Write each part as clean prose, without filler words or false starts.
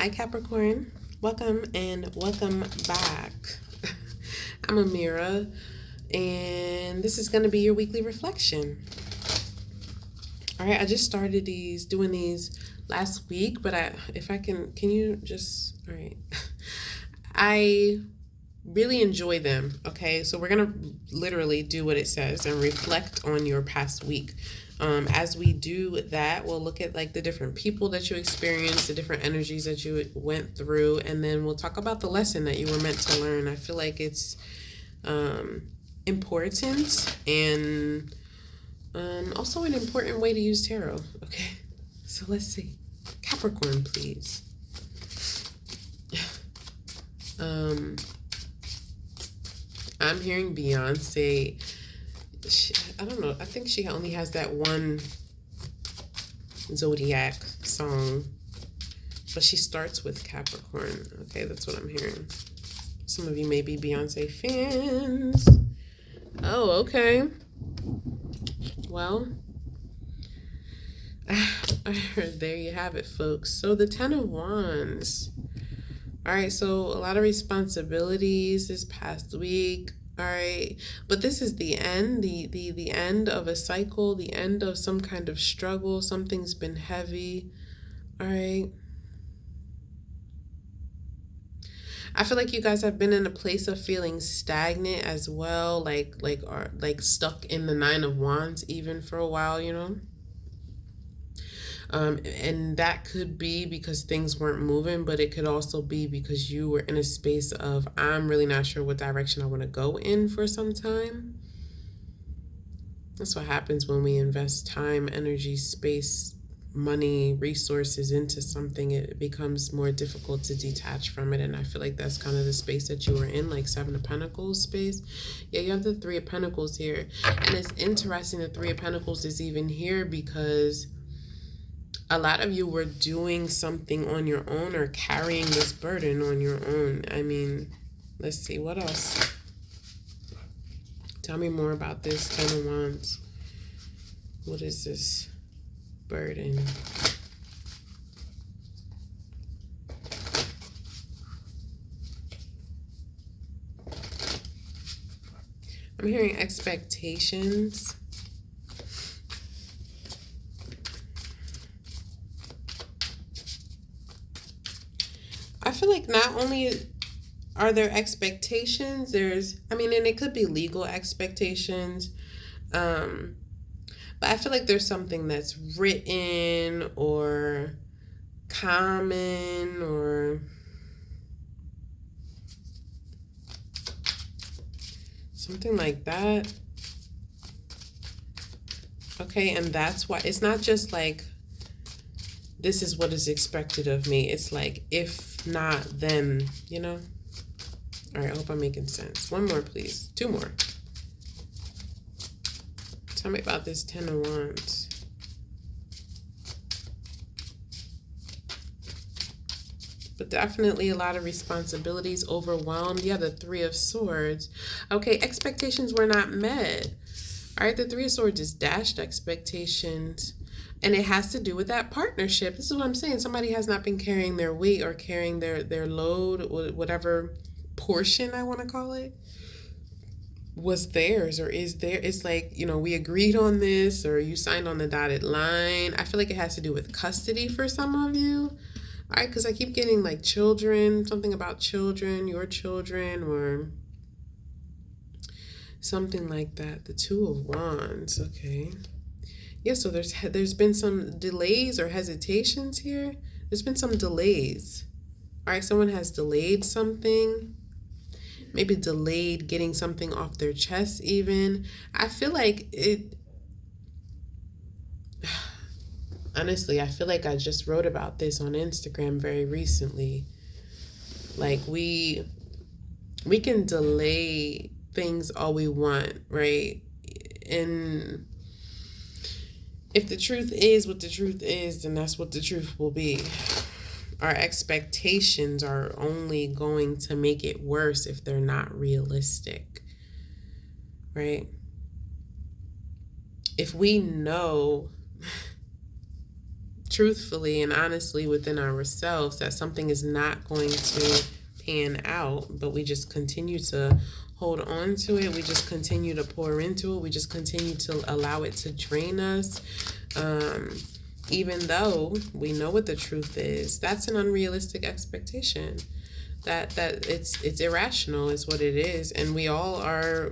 Hi, Capricorn. Welcome and welcome back. I'm Amira, and this is going to be your weekly reflection. All right, I just started doing these last week, but can you just, all right. I really enjoy them, okay? So we're going to literally do what it says and reflect on your past week. As we do that, we'll look at like the different people that you experienced, the different energies that you went through, and then we'll talk about the lesson that you were meant to learn. I feel like it's important and also an important way to use tarot. Okay, so let's see. Capricorn, please. I'm hearing Beyonce. I don't know. I think she only has that one Zodiac song, but she starts with Capricorn. Okay, that's what I'm hearing. Some of you may be Beyonce fans. Oh, okay. Well, there you have it, folks. So the Ten of Wands. All right, so a lot of responsibilities this past week. All right, but this is the end, the end of a cycle, the end of some kind of struggle. Something's been heavy. All right. I feel like you guys have been in a place of feeling stagnant as well, like stuck in the Nine of Wands even for a while, you know. And that could be because things weren't moving, but it could also be because you were in a space of, I'm really not sure what direction I want to go in for some time. That's what happens when we invest time, energy, space, money, resources into something. It becomes more difficult to detach from it. And I feel like that's kind of the space that you were in, like Seven of Pentacles space. Yeah, you have the Three of Pentacles here. And it's interesting the Three of Pentacles is even here because a lot of you were doing something on your own or carrying this burden on your own. I mean, let's see, what else? Tell me more about this Ten of Wands. What is this burden? I'm hearing expectations. I feel like not only are there expectations, and it could be legal expectations, but I feel like there's something that's written or common or something like that. Okay, and that's why it's not just like, this is what is expected of me. It's like, if not, then, you know? All right, I hope I'm making sense. One more, please. Two more. Tell me about this Ten of Wands. But definitely a lot of responsibilities, overwhelmed. Yeah, the Three of Swords. Okay, expectations were not met. All right, the Three of Swords is dashed expectations. And it has to do with that partnership. This is what I'm saying. Somebody has not been carrying their weight or carrying their load, whatever portion I want to call it, was theirs or is there. It's like, you know, we agreed on this or you signed on the dotted line. I feel like it has to do with custody for some of you. All right, because I keep getting like children, something about children, your children, or something like that. The Two of Wands, okay. Yeah, so there's been some delays or hesitations here. There's been some delays. All right, someone has delayed something. Maybe delayed getting something off their chest even. I feel like it... Honestly, I feel like I just wrote about this on Instagram very recently. Like we can delay things all we want, right? And if the truth is what the truth is, then that's what the truth will be. Our expectations are only going to make it worse if they're not realistic, right? If we know, truthfully and honestly within ourselves that something is not going to pan out, but we just continue to hold on to it. We just continue to pour into it. We just continue to allow it to drain us. Even though we know what the truth is, that's an unrealistic expectation. That it's irrational is what it is, and we all are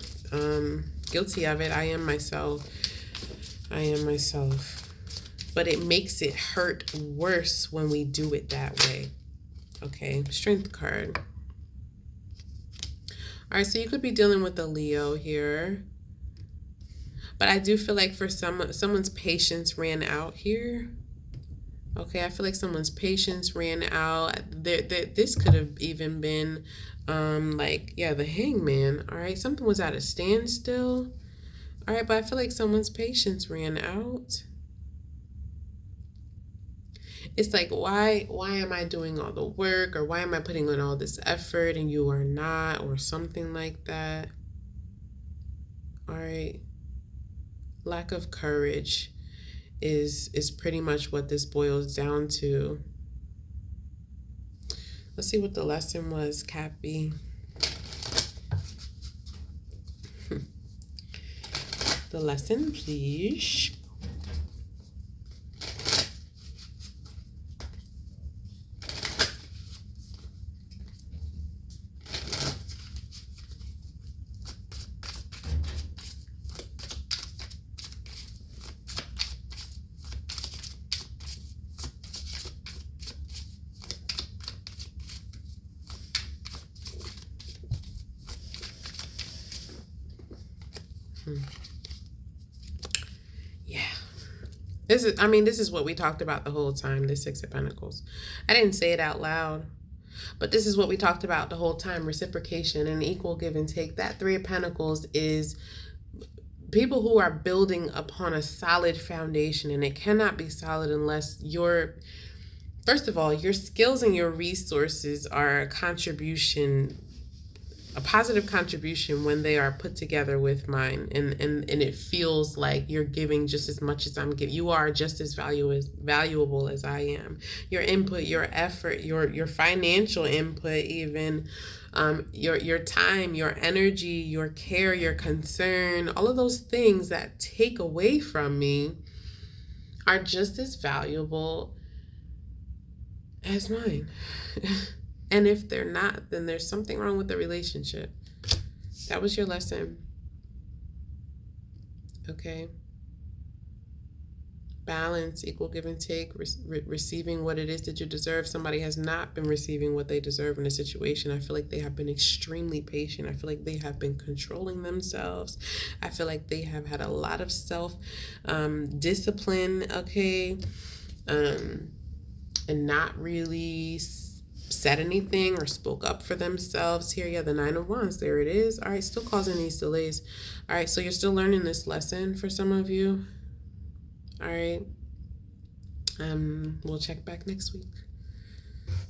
guilty of it. I am myself. But it makes it hurt worse when we do it that way. Okay, Strength card. All right, so you could be dealing with a Leo here. But I do feel like for someone's patience ran out here. Okay, I feel like someone's patience ran out. This could have even been the Hangman. All right, something was at a standstill. All right, but I feel like someone's patience ran out. It's like, why am I doing all the work, or why am I putting in all this effort and you are not, or something like that. All right. Lack of courage is pretty much what this boils down to. Let's see what the lesson was, Cappy. The lesson, please. Yeah. This is what we talked about the whole time, the Six of Pentacles. I didn't say it out loud, but this is what we talked about the whole time, reciprocation and equal give and take. That Three of Pentacles is people who are building upon a solid foundation, and it cannot be solid unless first of all, your skills and your resources are a positive contribution when they are put together with mine, and it feels like you're giving just as much as I'm giving. You are just as valuable as I am. Your input, your effort, your financial input, even your time, your energy, your care, your concern, all of those things that take away from me are just as valuable as mine. And if they're not, then there's something wrong with the relationship. That was your lesson. Okay. Balance, equal give and take, receiving what it is that you deserve. Somebody has not been receiving what they deserve in a situation. I feel like they have been extremely patient. I feel like they have been controlling themselves. I feel like they have had a lot of self-discipline, okay, and not really said anything or spoke up for themselves here. Yeah, the Nine of Wands, there it is. All right, still causing these delays. All right, so you're still learning this lesson for some of you. All right, we'll check back next week.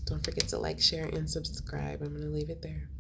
Don't forget to like, share, and subscribe. I'm going to leave it there.